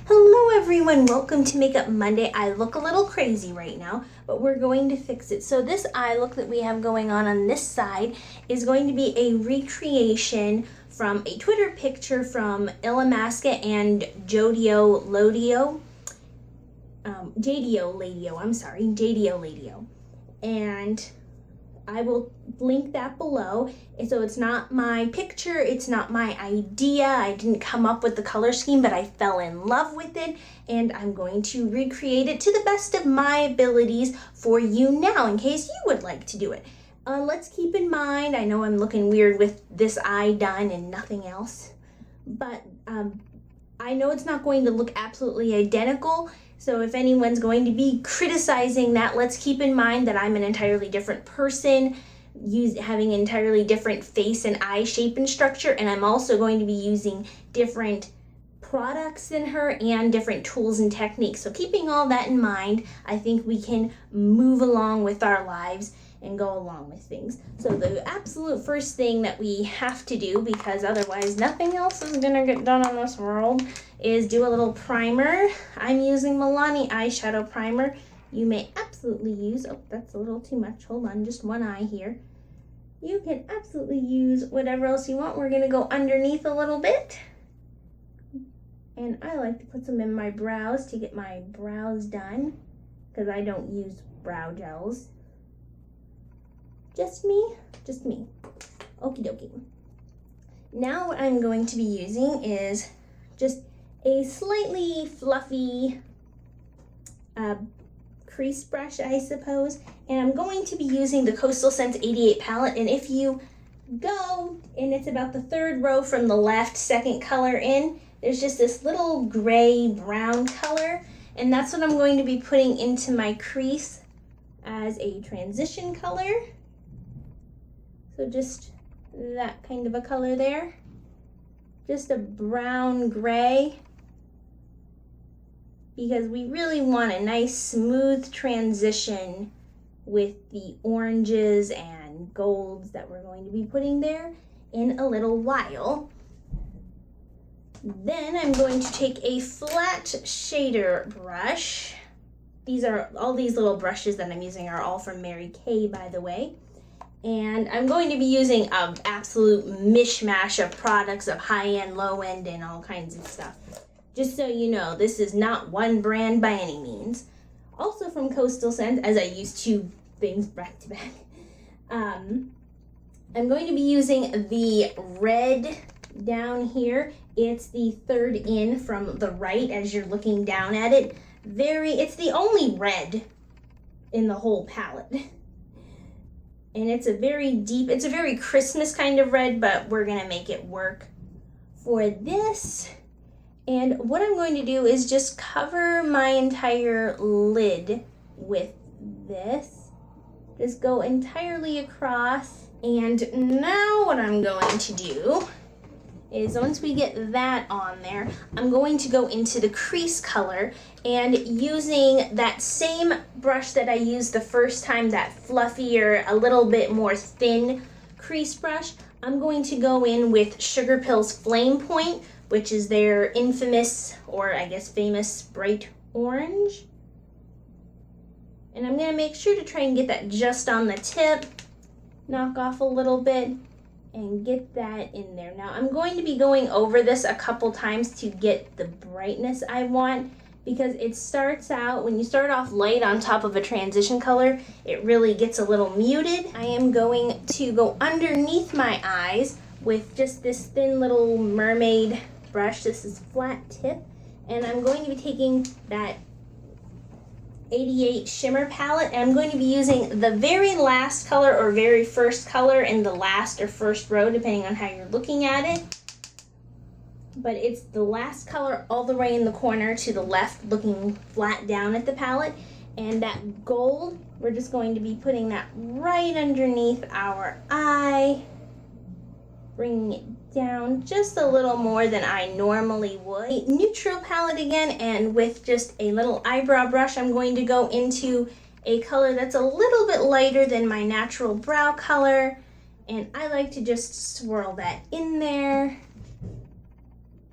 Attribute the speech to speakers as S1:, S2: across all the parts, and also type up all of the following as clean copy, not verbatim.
S1: Hello everyone, welcome to Makeup Monday. I look a little crazy right now, but we're going to fix it. So this eye look that we have going on this side is going to be a recreation from a Twitter picture from Illamasqua and JDO Ladio. JDO Ladio. And I will link that below. So it's not my picture, it's not my idea. I didn't come up with the color scheme, but I fell in love with it, and I'm going to recreate it to the best of my abilities for you now in case you would like to do it. Let's keep in mind, I know I'm looking weird with this eye done and nothing else, but I know it's not going to look absolutely identical. So if anyone's going to be criticizing that, let's keep in mind that I'm an entirely different person, having an entirely different face and eye shape and structure, and I'm also going to be using different products than her and different tools and techniques. So keeping all that in mind, I think we can move along with our lives and go along with things. So the absolute first thing that we have to do, because otherwise nothing else is gonna get done in this world, is do a little primer. I'm using Milani eyeshadow primer. You may absolutely use, oh, that's a little too much. Hold on, just one eye here. You can absolutely use whatever else you want. We're gonna go underneath a little bit. And I like to put some in my brows to get my brows done, because I don't use brow gels. Just me. Okie dokie. Now what I'm going to be using is just a slightly fluffy crease brush, I suppose. And I'm going to be using the Coastal Scents 88 palette. And if you go, and it's about the third row from the left, second color in, there's just this little gray brown color. And that's what I'm going to be putting into my crease as a transition color. So just that kind of a color there. Just a brown gray, because we really want a nice smooth transition with the oranges and golds that we're going to be putting there in a little while. Then I'm going to take a flat shader brush. All these little brushes that I'm using are all from Mary Kay, by the way. And I'm going to be using an absolute mishmash of products of high-end, low-end, and all kinds of stuff. Just so you know, this is not one brand by any means. Also from Coastal Scents, as I use two things back to back. I'm going to be using the red down here. It's the third in from the right as you're looking down at it. It's the only red in the whole palette. And it's a very Christmas kind of red, but we're gonna make it work for this. And what I'm going to do is just cover my entire lid with this. Just go entirely across. And now what I'm going to do is, once we get that on there, I'm going to go into the crease color, and using that same brush that I used the first time, that fluffier, a little bit more thin crease brush, I'm going to go in with Sugar Pill's Flame Point, which is their infamous, or I guess famous, bright orange. And I'm going to make sure to try and get that just on the tip, knock off a little bit, and get that in there. Now I'm going to be going over this a couple times to get the brightness I want, because it starts out, when you start off light on top of a transition color, it really gets a little muted. I am going to go underneath my eyes with just this thin little mermaid brush. This is flat tip, and I'm going to be taking that 88 shimmer palette, and I'm going to be using the very last color or very first color in the last or first row, depending on how you're looking at it. But it's the last color all the way in the corner to the left, looking flat down at the palette. And that gold, we're just going to be putting that right underneath our eye, bringing it down just a little more than I normally would. A neutral palette again, and with just a little eyebrow brush, I'm going to go into a color that's a little bit lighter than my natural brow color, and I like to just swirl that in there.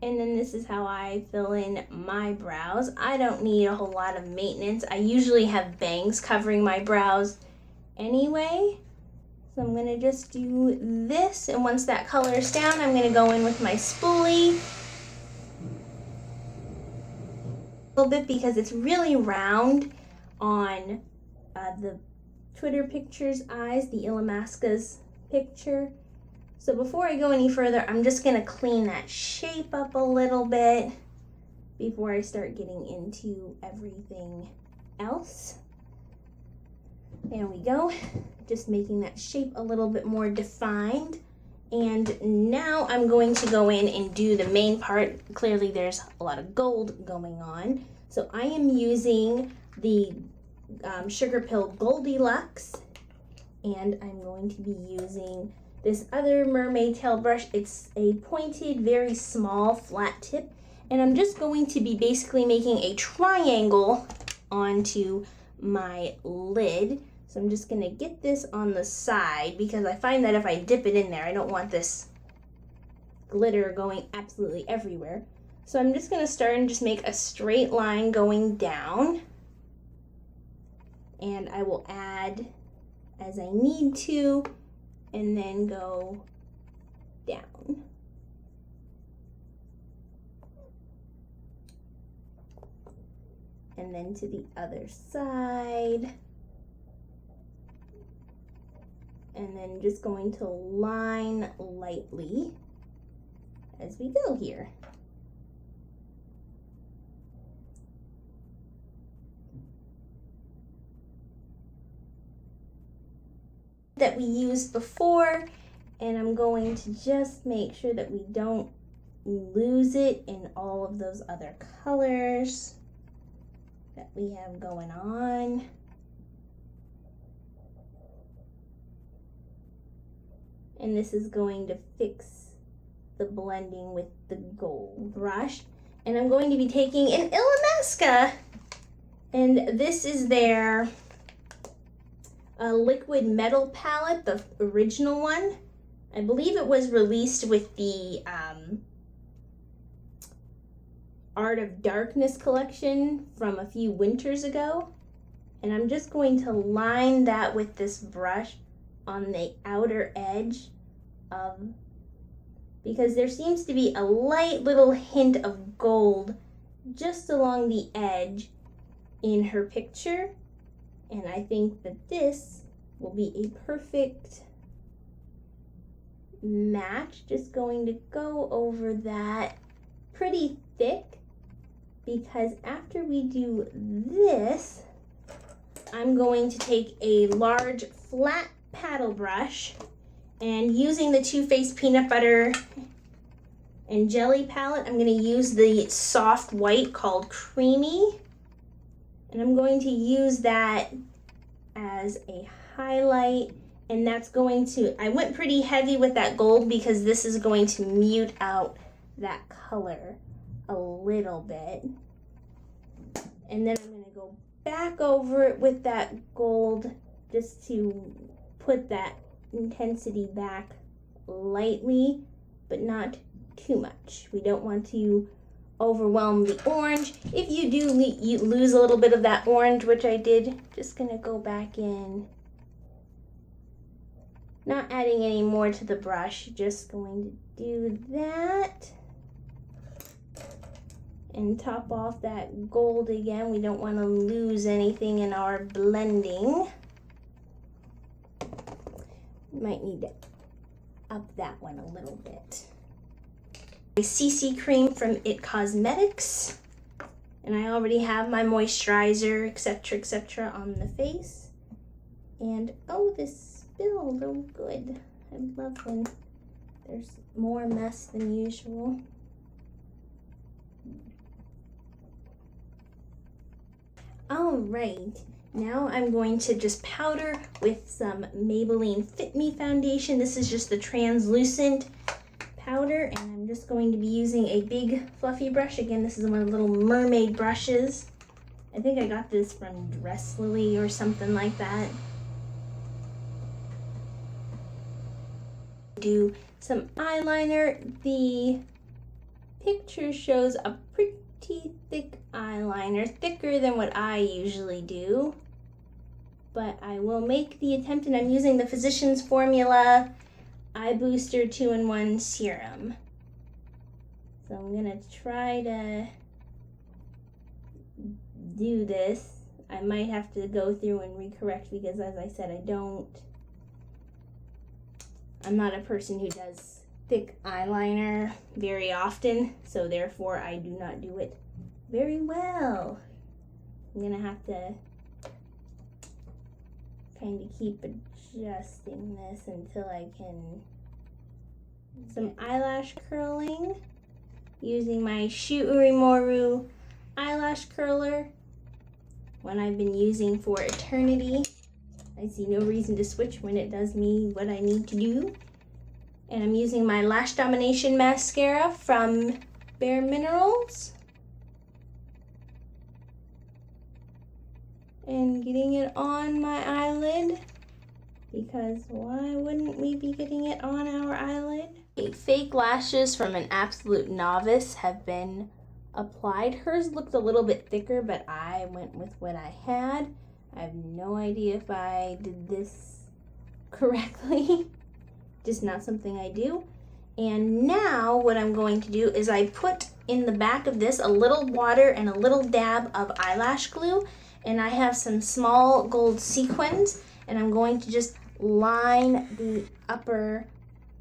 S1: And then this is how I fill in my brows. I don't need a whole lot of maintenance. I usually have bangs covering my brows anyway. So I'm gonna just do this, and once that color is down, I'm gonna go in with my spoolie. A little bit because it's really round on the Twitter picture's eyes, the Illamasqua's picture. So before I go any further, I'm just gonna clean that shape up a little bit before I start getting into everything else. There we go. Just making that shape a little bit more defined. And now I'm going to go in and do the main part. Clearly there's a lot of gold going on. So I am using the Sugarpill Goldilux, and I'm going to be using this other mermaid tail brush. It's a pointed, very small, flat tip, and I'm just going to be basically making a triangle onto my lid. So I'm just gonna get this on the side because I find that if I dip it in there, I don't want this glitter going absolutely everywhere. So I'm just gonna start and just make a straight line going down, and I will add as I need to, and then go down. And then to the other side. And then just going to line lightly as we go here. That we used before, and I'm going to just make sure that we don't lose it in all of those other colors that we have going on. And this is going to fix the blending with the gold brush. And I'm going to be taking an Illamasqua, and this is their liquid metal palette, the original one. I believe it was released with the Art of Darkness collection from a few winters ago. And I'm just going to line that with this brush on the outer edge of, because there seems to be a light little hint of gold just along the edge in her picture. And I think that this will be a perfect match. Just going to go over that pretty thick, because after we do this, I'm going to take a large flat paddle brush, and using the Too Faced Peanut Butter and Jelly palette, I'm going to use the soft white called Creamy. And I'm going to use that as a highlight, and that's going to, I went pretty heavy with that gold because this is going to mute out that color a little bit. And then I'm going to go back over it with that gold just to put that intensity back lightly, but not too much. We don't want to overwhelm the orange. If you do you lose a little bit of that orange, which I did, just gonna go back in, not adding any more to the brush, just going to do that and top off that gold again. We don't want to lose anything in our blending. Might need to up that one a little bit. A CC cream from IT Cosmetics, and I already have my moisturizer, etc., on the face. And oh, this spilled. Oh, good. I love when there's more mess than usual. All right, now I'm going to just powder with some Maybelline Fit Me foundation. This is just the translucent powder, and I'm just going to be using a big fluffy brush. Again, this is one of the little mermaid brushes. I think I got this from Dress Lily or something like that. Do some eyeliner. The picture shows a pretty thick eyeliner, thicker than what I usually do. But I will make the attempt, and I'm using the Physicians Formula Eye Booster 2-in-1 Serum. So I'm gonna try to do this. I might have to go through and recorrect because, as I said, I'm not a person who does thick eyeliner very often, so therefore I do not do it very well. I'm gonna have to kind of keep adjusting this until I can some eyelash curling using my Shu Uemura eyelash curler, one I've been using for eternity. I see no reason to switch when it does me what I need to do. And I'm using my Lash Domination mascara from Bare Minerals. And getting it on my eyelid, because why wouldn't we be getting it on our eyelid? Fake lashes from an absolute novice have been applied. Hers looked a little bit thicker, but I went with what I had. I have no idea if I did this correctly. Just not something I do. And now what I'm going to do is I put in the back of this a little water and a little dab of eyelash glue, and I have some small gold sequins, and I'm going to just line the upper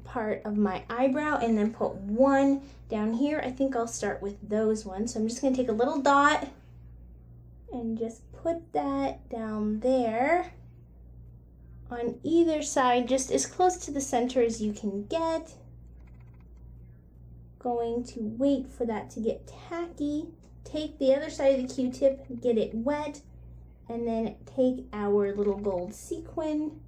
S1: part of my eyebrow and then put one down here. I think I'll start with those ones. So I'm just gonna take a little dot and just put that down there on either side, just as close to the center as you can get. Going to wait for that to get tacky. Take the other side of the Q-tip, get it wet, and then take our little gold sequin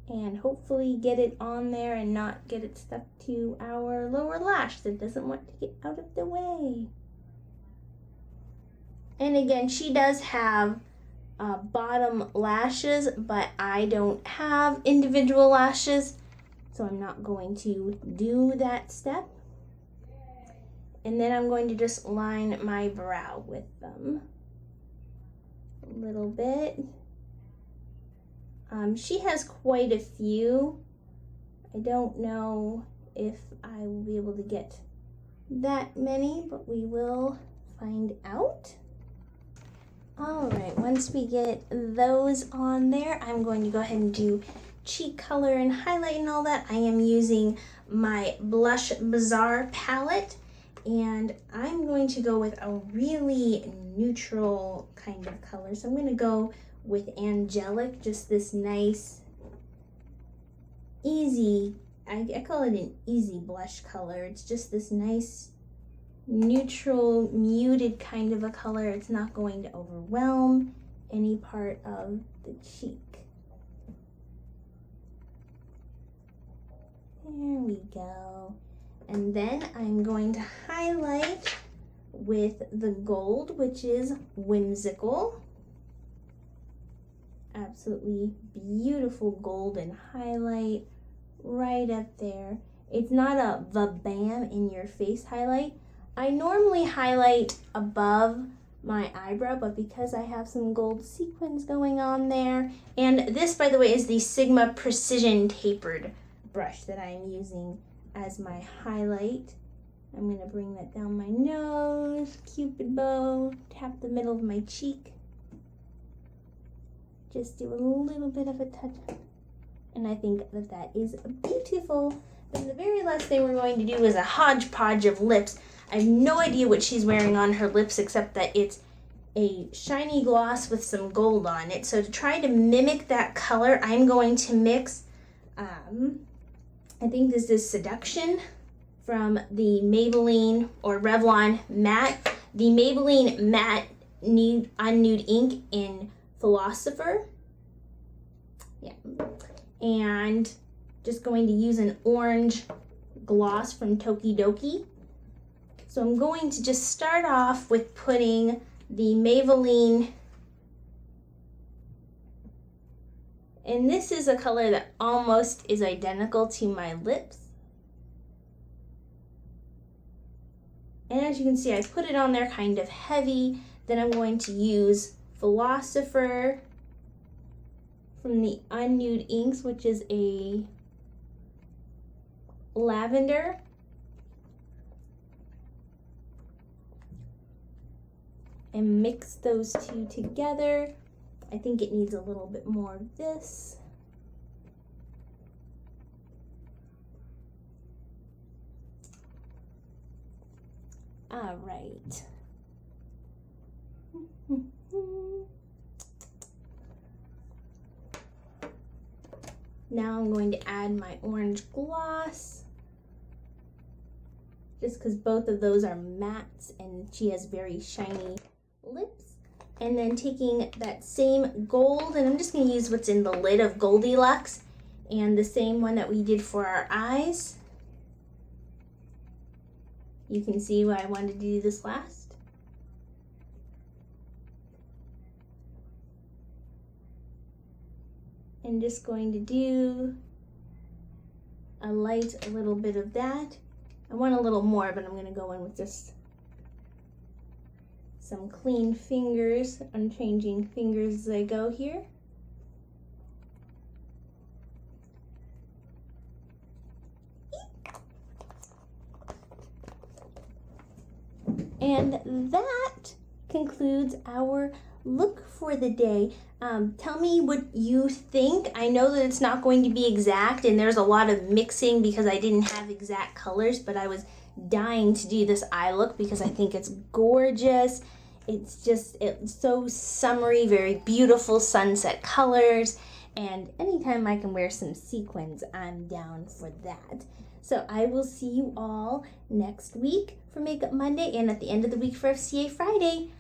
S1: and hopefully get it on there and not get it stuck to our lower lash that doesn't want to get out of the way. And again, she does have bottom lashes, but I don't have individual lashes, so I'm not going to do that step. And then I'm going to just line my brow with them a little bit. She has quite a few. I don't know if I will be able to get that many, but we will find out. All right, once we get those on there, I'm going to go ahead and do cheek color and highlight and all that. I am using my Blush Bazaar palette, and I'm going to go with a really neutral kind of color. So I'm going to go with Angelic, just this nice, easy, I call it an easy blush color. It's just this nice, neutral, muted kind of a color. It's not going to overwhelm any part of the cheek. There we go. And then I'm going to highlight with the gold, which is Whimsical. Absolutely beautiful golden highlight right up there. It's not a va-bam in your face highlight. I normally highlight above my eyebrow, but because I have some gold sequins going on there, and this, by the way, is the Sigma Precision Tapered brush that I'm using as my highlight. I'm gonna bring that down my nose, Cupid bow, tap the middle of my cheek. Just do a little bit of a touch, and I think that that is beautiful. Then the very last thing we're going to do is a hodgepodge of lips. I have no idea what she's wearing on her lips except that it's a shiny gloss with some gold on it. So to try to mimic that color, I'm going to mix, I think this is Seduction from the Maybelline or Revlon Matte. The Maybelline Matte Unnude Ink in Philosopher. Yeah. And just going to use an orange gloss from Tokidoki. So I'm going to just start off with putting the Maybelline, and this is a color that almost is identical to my lips. And as you can see, I put it on there kind of heavy. Then I'm going to use Philosopher from the Unnude Inks, which is a lavender. And mix those two together. I think it needs a little bit more of this. All right. Now I'm going to add my orange gloss, just because both of those are mattes and she has very shiny lips. And then taking that same gold, and I'm just going to use what's in the lid of Goldilux, and the same one that we did for our eyes. You can see why I wanted to do this last. And just going to do a little bit of that. I want a little more, but I'm going to go in with just some clean fingers. I'm changing fingers as I go here. And that concludes our look for the day. Tell me what you think. I know that it's not going to be exact and there's a lot of mixing because I didn't have exact colors, but I was dying to do this eye look because I think it's gorgeous. It's so summery, very beautiful sunset colors. And anytime I can wear some sequins, I'm down for that. So I will see you all next week for Makeup Monday and at the end of the week for FCA Friday.